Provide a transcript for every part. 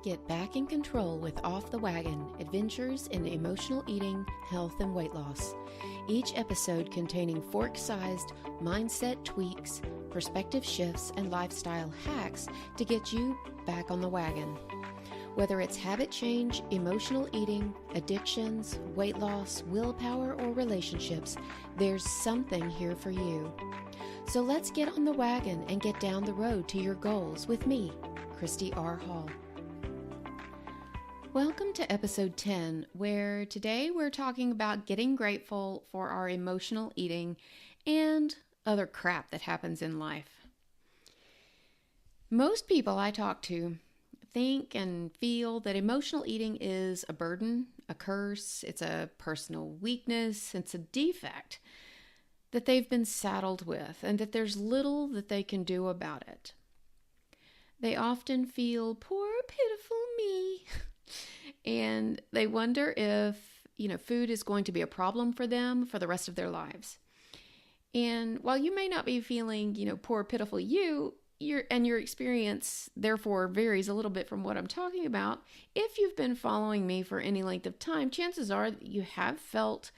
Get back in control with Off the Wagon, adventures in emotional eating, health, and weight loss. Each episode containing fork-sized mindset tweaks, perspective shifts, and lifestyle hacks to get you back on the wagon. Whether it's habit change, emotional eating, addictions, weight loss, willpower, or relationships, there's something here for you. So let's get on the wagon and get down the road to your goals with me, Christy R. Hall. Welcome to episode 10, where today we're talking about getting grateful for our emotional eating and other crap that happens in life. Most people I talk to think and feel that emotional eating is a burden, a curse, it's a personal weakness, it's a defect that they've been saddled with, and that there's little that they can do about it. They often feel, poor, pitiful me, and they wonder if, food is going to be a problem for them for the rest of their lives. And while you may not be feeling, poor, pitiful you, your experience therefore varies a little bit from what I'm talking about, if you've been following me for any length of time, chances are that you have felt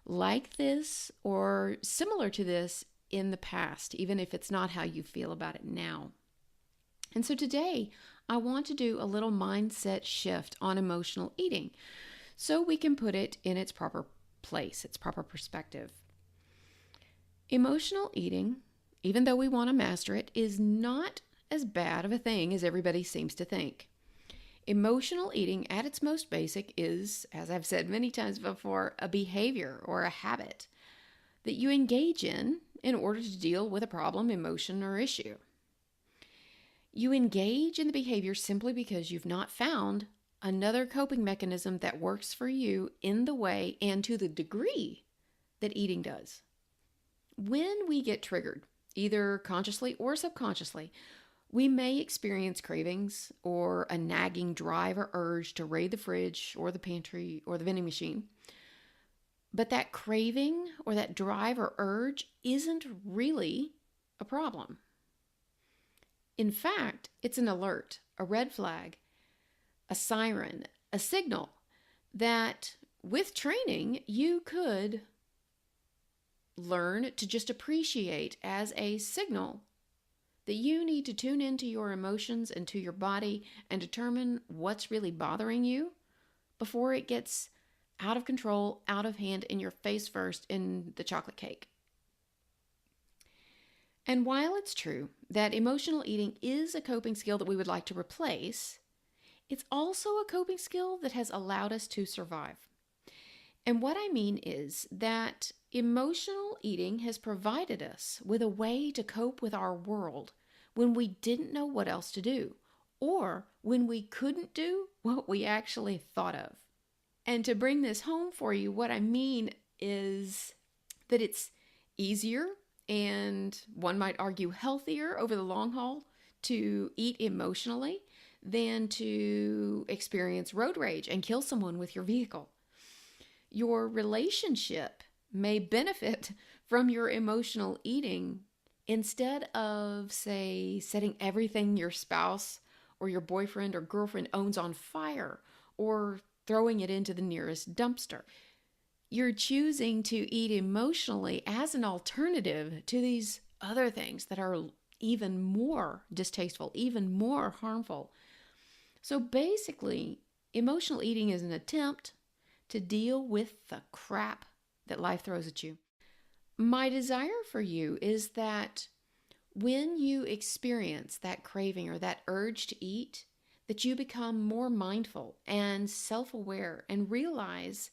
like this or similar to this in the past, even if it's not how you feel about it now. And so today, I want to do a little mindset shift on emotional eating so we can put it in its proper place, its proper perspective. Emotional eating, even though we want to master it, is not as bad of a thing as everybody seems to think. Emotional eating at its most basic is, as I've said many times before, a behavior or a habit that you engage in order to deal with a problem, emotion, or issue. You engage in the behavior simply because you've not found another coping mechanism that works for you in the way and to the degree that eating does. When we get triggered, either consciously or subconsciously, we may experience cravings or a nagging drive or urge to raid the fridge or the pantry or the vending machine. But that craving or that drive or urge isn't really a problem. In fact, it's an alert, a red flag, a siren, a signal that with training you could learn to just appreciate as a signal that you need to tune into your emotions and to your body and determine what's really bothering you before it gets out of control, out of hand, in your face first in the chocolate cake. And while it's true that emotional eating is a coping skill that we would like to replace, it's also a coping skill that has allowed us to survive. And what I mean is that emotional eating has provided us with a way to cope with our world when we didn't know what else to do, or when we couldn't do what we actually thought of. And to bring this home for you, what I mean is that it's easier, and one might argue healthier over the long haul, to eat emotionally than to experience road rage and kill someone with your vehicle. Your relationship may benefit from your emotional eating instead of, say, setting everything your spouse or your boyfriend or girlfriend owns on fire or throwing it into the nearest dumpster. You're choosing to eat emotionally as an alternative to these other things that are even more distasteful, even more harmful. So basically, emotional eating is an attempt to deal with the crap that life throws at you. My desire for you is that when you experience that craving or that urge to eat, that you become more mindful and self-aware and realize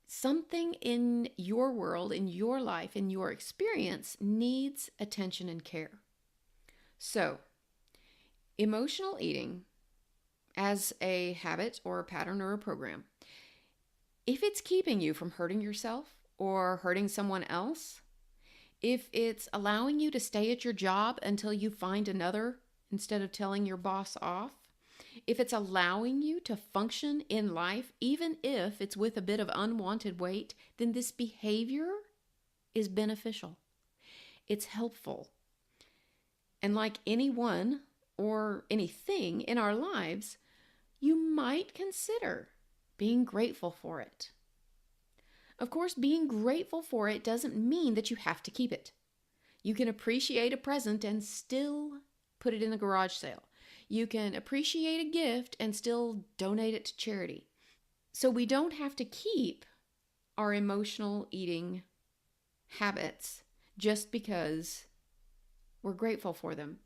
something in your world, in your life, in your experience needs attention and care. So, emotional eating as a habit or a pattern or a program, if it's keeping you from hurting yourself or hurting someone else, if it's allowing you to stay at your job until you find another instead of telling your boss off, if it's allowing you to function in life, even if it's with a bit of unwanted weight, then this behavior is beneficial. It's helpful. And like anyone or anything in our lives, you might consider being grateful for it. Of course, being grateful for it doesn't mean that you have to keep it. You can appreciate a present and still put it in a garage sale. You can appreciate a gift and still donate it to charity. So we don't have to keep our emotional eating habits just because we're grateful for them.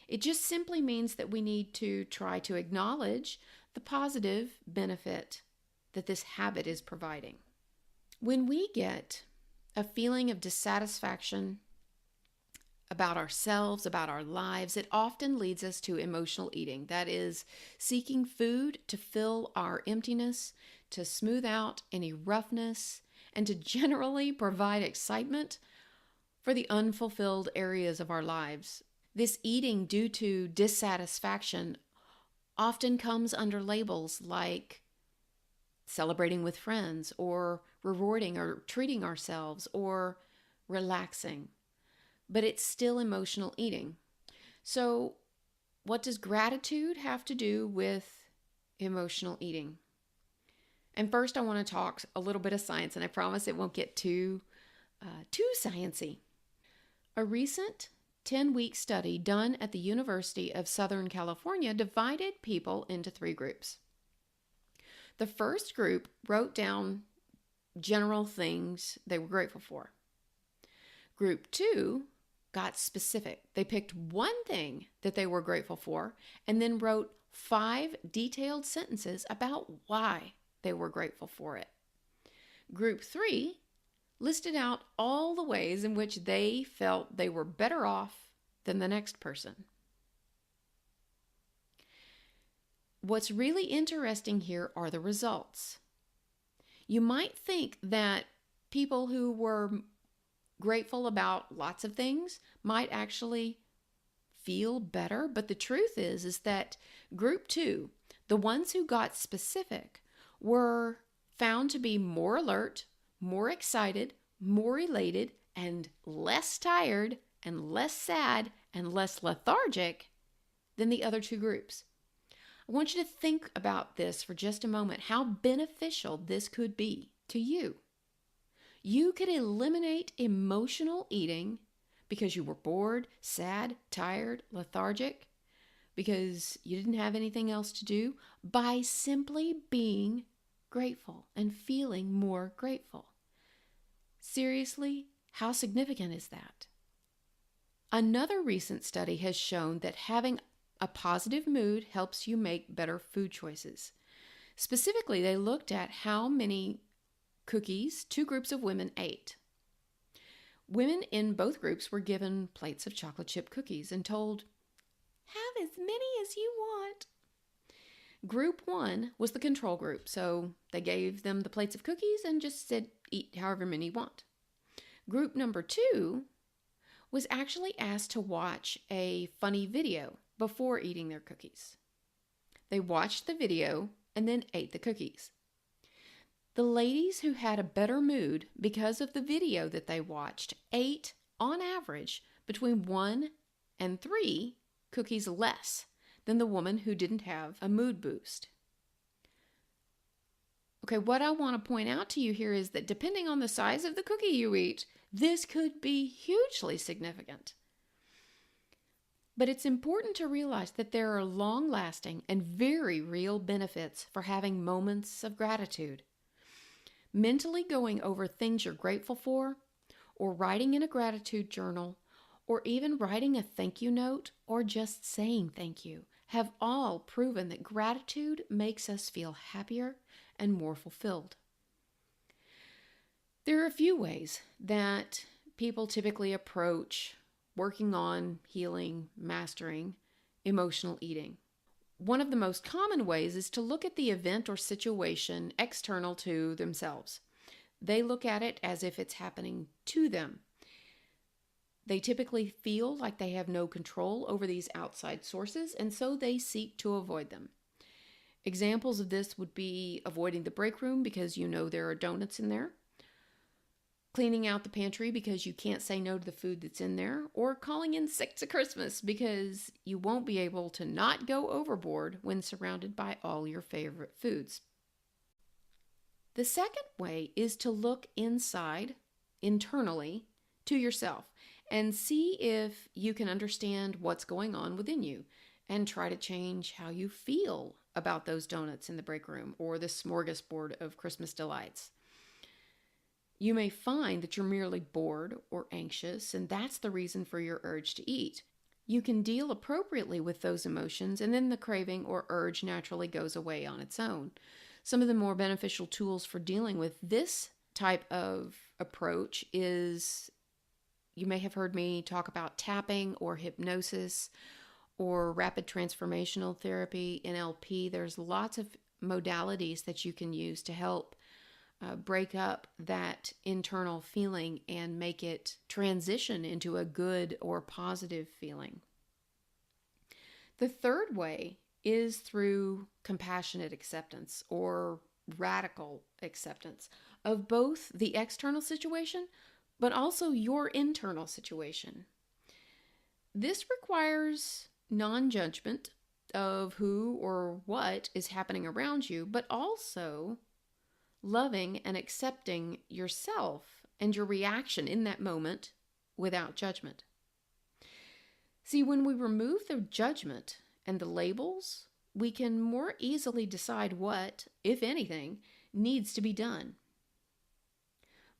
It just simply means that we need to try to acknowledge the positive benefit that this habit is providing. When we get a feeling of dissatisfaction about ourselves, about our lives, it often leads us to emotional eating. That is, seeking food to fill our emptiness, to smooth out any roughness, and to generally provide excitement for the unfulfilled areas of our lives. This eating due to dissatisfaction often comes under labels like celebrating with friends, or rewarding or treating ourselves, or relaxing. But it's still emotional eating. So, what does gratitude have to do with emotional eating? And first, I want to talk a little bit of science, and I promise it won't get too sciencey. A recent 10-week study done at the University of Southern California divided people into 3 groups. The first group wrote down general things they were grateful for. Group 2 got specific. They picked one thing that they were grateful for and then wrote 5 detailed sentences about why they were grateful for it. Group 3 listed out all the ways in which they felt they were better off than the next person. What's really interesting here are the results. You might think that people who were grateful about lots of things might actually feel better, but the truth is that group 2, the ones who got specific, were found to be more alert, more excited, more elated, and less tired, and less sad, and less lethargic than the other 2 groups. I want you to think about this for just a moment, how beneficial this could be to you. You could eliminate emotional eating because you were bored, sad, tired, lethargic, because you didn't have anything else to do, by simply being grateful and feeling more grateful. Seriously, how significant is that? Another recent study has shown that having a positive mood helps you make better food choices. Specifically, they looked at how many cookies 2 groups of women ate. Women in both groups were given plates of chocolate chip cookies and told, "Have as many as you want." Group 1 was the control group, so they gave them the plates of cookies and just said, "Eat however many you want." Group number 2 was actually asked to watch a funny video before eating their cookies. They watched the video and then ate the cookies. The ladies who had a better mood because of the video that they watched ate, on average, between 1 and 3 cookies less than the woman who didn't have a mood boost. Okay, what I want to point out to you here is that depending on the size of the cookie you eat, this could be hugely significant. But it's important to realize that there are long-lasting and very real benefits for having moments of gratitude. Mentally going over things you're grateful for, or writing in a gratitude journal, or even writing a thank you note, or just saying thank you, have all proven that gratitude makes us feel happier and more fulfilled. There are a few ways that people typically approach working on healing, mastering emotional eating. One of the most common ways is to look at the event or situation external to themselves. They look at it as if it's happening to them. They typically feel like they have no control over these outside sources, and so they seek to avoid them. Examples of this would be avoiding the break room because you know there are donuts in there, cleaning out the pantry because you can't say no to the food that's in there, or calling in sick to Christmas because you won't be able to not go overboard when surrounded by all your favorite foods. The second way is to look inside, internally, to yourself and see if you can understand what's going on within you and try to change how you feel about those donuts in the break room or the smorgasbord of Christmas delights. You may find that you're merely bored or anxious, and that's the reason for your urge to eat. You can deal appropriately with those emotions, and then the craving or urge naturally goes away on its own. Some of the more beneficial tools for dealing with this type of approach is, you may have heard me talk about tapping or hypnosis or rapid transformational therapy, NLP. There's lots of modalities that you can use to help break up that internal feeling and make it transition into a good or positive feeling. The third way is through compassionate acceptance or radical acceptance of both the external situation, but also your internal situation. This requires non-judgment of who or what is happening around you, but also loving and accepting yourself and your reaction in that moment without judgment. See, when we remove the judgment and the labels, we can more easily decide what, if anything, needs to be done.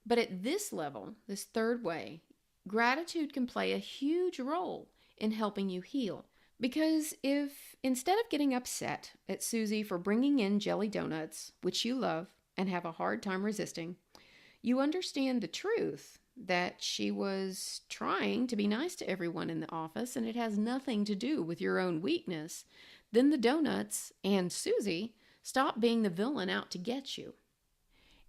But at this level, this third way, gratitude can play a huge role in helping you heal. Because if instead of getting upset at Susie for bringing in jelly donuts, which you love and have a hard time resisting, you understand the truth that she was trying to be nice to everyone in the office and it has nothing to do with your own weakness, then the donuts and Susie stop being the villain out to get you.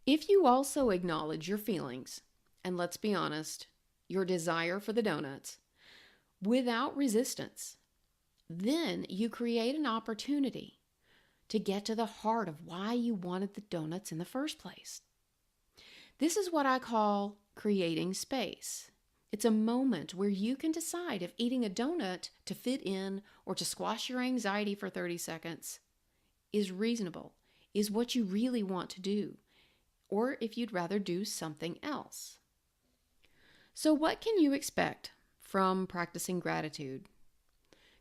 If you also acknowledge your feelings, and let's be honest, your desire for the donuts, without resistance, then you create an opportunity to get to the heart of why you wanted the donuts in the first place. This is what I call creating space. It's a moment where you can decide if eating a donut to fit in or to squash your anxiety for 30 seconds is reasonable, is what you really want to do, or if you'd rather do something else. So what can you expect from practicing gratitude?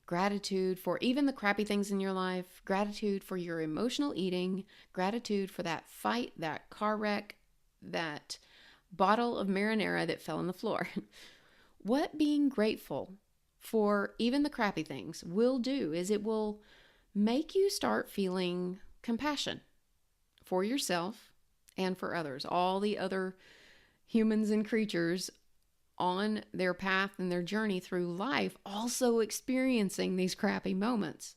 Gratitude for even the crappy things in your life, gratitude for your emotional eating, gratitude for that fight, that car wreck, that bottle of marinara that fell on the floor. What being grateful for even the crappy things will do is it will make you start feeling compassion for yourself and for others, all the other humans and creatures on their path and their journey through life, also experiencing these crappy moments.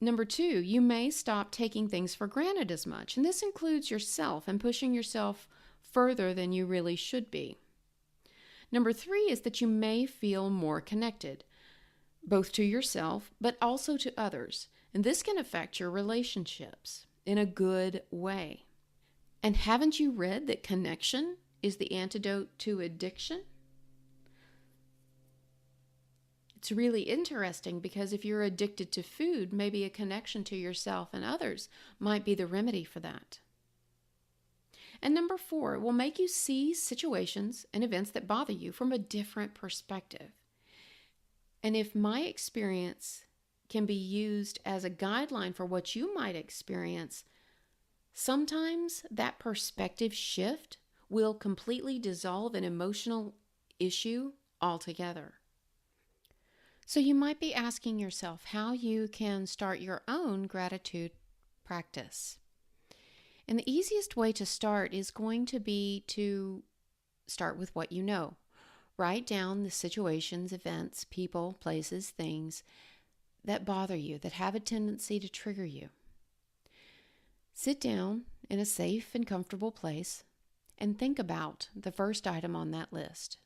Number 2, you may stop taking things for granted as much, and this includes yourself and pushing yourself further than you really should be. Number 3 is that you may feel more connected, both to yourself, but also to others, and this can affect your relationships in a good way. And haven't you read that connection is the antidote to addiction? It's really interesting because if you're addicted to food, maybe a connection to yourself and others might be the remedy for that. And number 4, it will make you see situations and events that bother you from a different perspective. And if my experience can be used as a guideline for what you might experience, sometimes that perspective shift will completely dissolve an emotional issue altogether. So you might be asking yourself how you can start your own gratitude practice. And the easiest way to start is going to be to start with what you know. Write down the situations, events, people, places, things that bother you, that have a tendency to trigger you. Sit down in a safe and comfortable place and think about the first item on that list.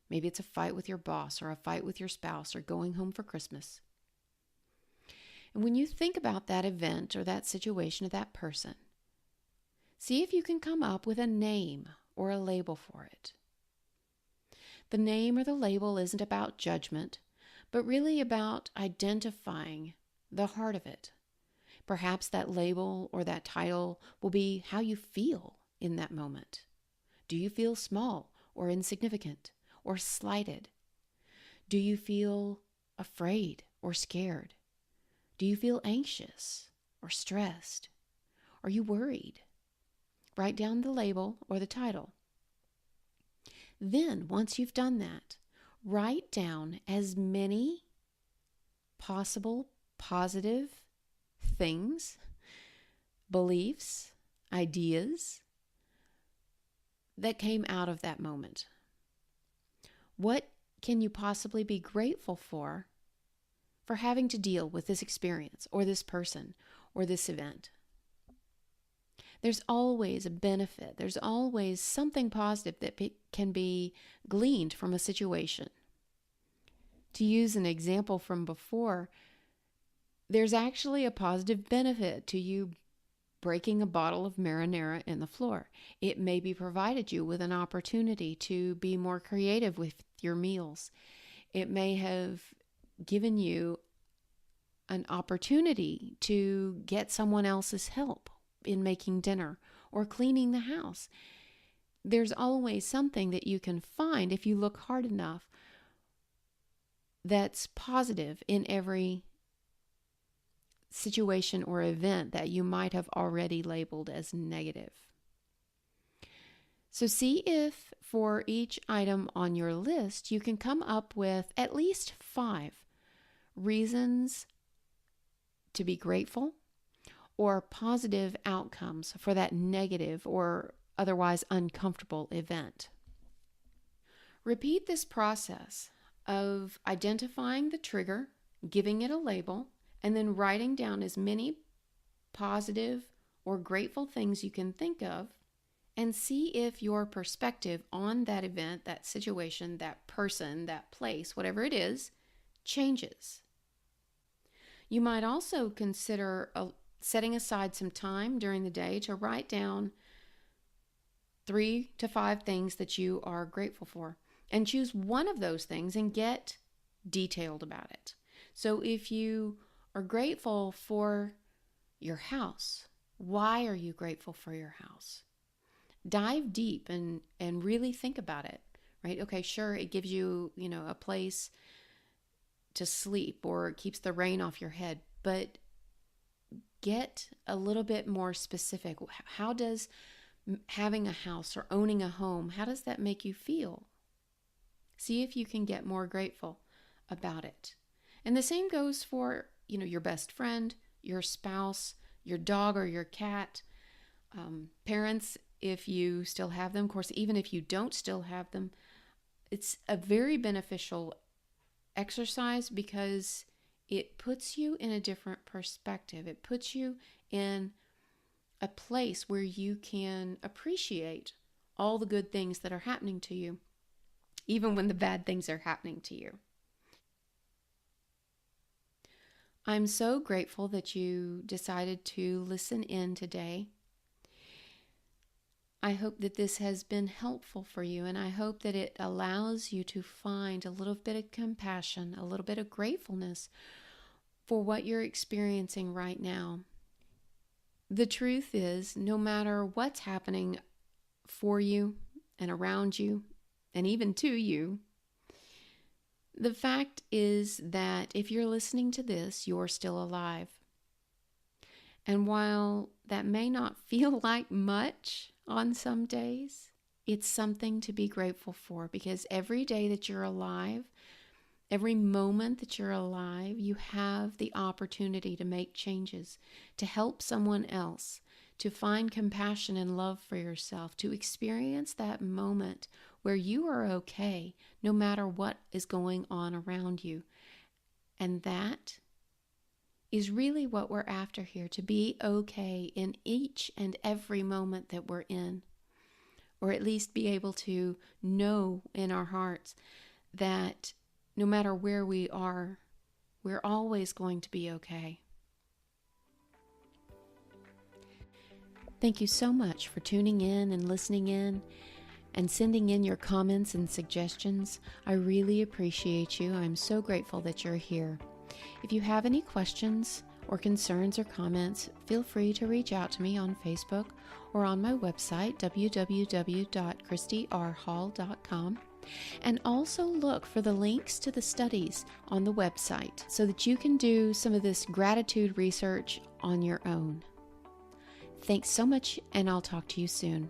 Maybe it's a fight with your boss or a fight with your spouse or going home for Christmas. And when you think about that event or that situation or that person, see if you can come up with a name or a label for it. The name or the label isn't about judgment, but really about identifying the heart of it. Perhaps that label or that title will be how you feel in that moment. Do you feel small or insignificant or slighted? Do you feel afraid or scared? Do you feel anxious or stressed? Are you worried? Write down the label or the title. Then, once you've done that, write down as many possible positive things, beliefs, ideas that came out of that moment. What can you possibly be grateful for having to deal with this experience or this person or this event? There's always a benefit. There's always something positive that can be gleaned from a situation. To use an example from before, there's actually a positive benefit to you breaking a bottle of marinara in the floor. It maybe provided you with an opportunity to be more creative with your meals. It may have given you an opportunity to get someone else's help in making dinner or cleaning the house. There's always something that you can find if you look hard enough that's positive in every situation or event that you might have already labeled as negative. So see if for each item on your list you can come up with at least 5 reasons to be grateful or positive outcomes for that negative or otherwise uncomfortable event. Repeat this process of identifying the trigger, giving it a label, and then writing down as many positive or grateful things you can think of, and see if your perspective on that event, that situation, that person, that place, whatever it is, changes. You might also consider setting aside some time during the day to write down 3 to 5 things that you are grateful for, and choose one of those things and get detailed about it. So if you are grateful for your house, why are you grateful for your house? Dive deep and really think about it, right? Okay, sure, it gives you, a place to sleep, or it keeps the rain off your head, but get a little bit more specific. How does having a house or owning a home, how does that make you feel? See if you can get more grateful about it. And the same goes for, your best friend, your spouse, your dog or your cat, parents, if you still have them. Of course, even if you don't still have them, it's a very beneficial exercise because it puts you in a different perspective. It puts you in a place where you can appreciate all the good things that are happening to you, even when the bad things are happening to you. I'm so grateful that you decided to listen in today. I hope that this has been helpful for you, and I hope that it allows you to find a little bit of compassion, a little bit of gratefulness for what you're experiencing right now. The truth is, no matter what's happening for you and around you, and even to you, the fact is that if you're listening to this, you're still alive. And while that may not feel like much on some days, it's something to be grateful for, because every day that you're alive, every moment that you're alive, you have the opportunity to make changes, to help someone else, to find compassion and love for yourself, to experience that moment where you are okay no matter what is going on around you. And that is really what we're after here, to be okay in each and every moment that we're in, or at least be able to know in our hearts that no matter where we are, we're always going to be okay. Thank you so much for tuning in and listening in. and sending in your comments and suggestions. I really appreciate you. I'm so grateful that you're here. If you have any questions or concerns or comments, feel free to reach out to me on Facebook or on my website, www.christyrhall.com. And also look for the links to the studies on the website so that you can do some of this gratitude research on your own. Thanks so much, and I'll talk to you soon.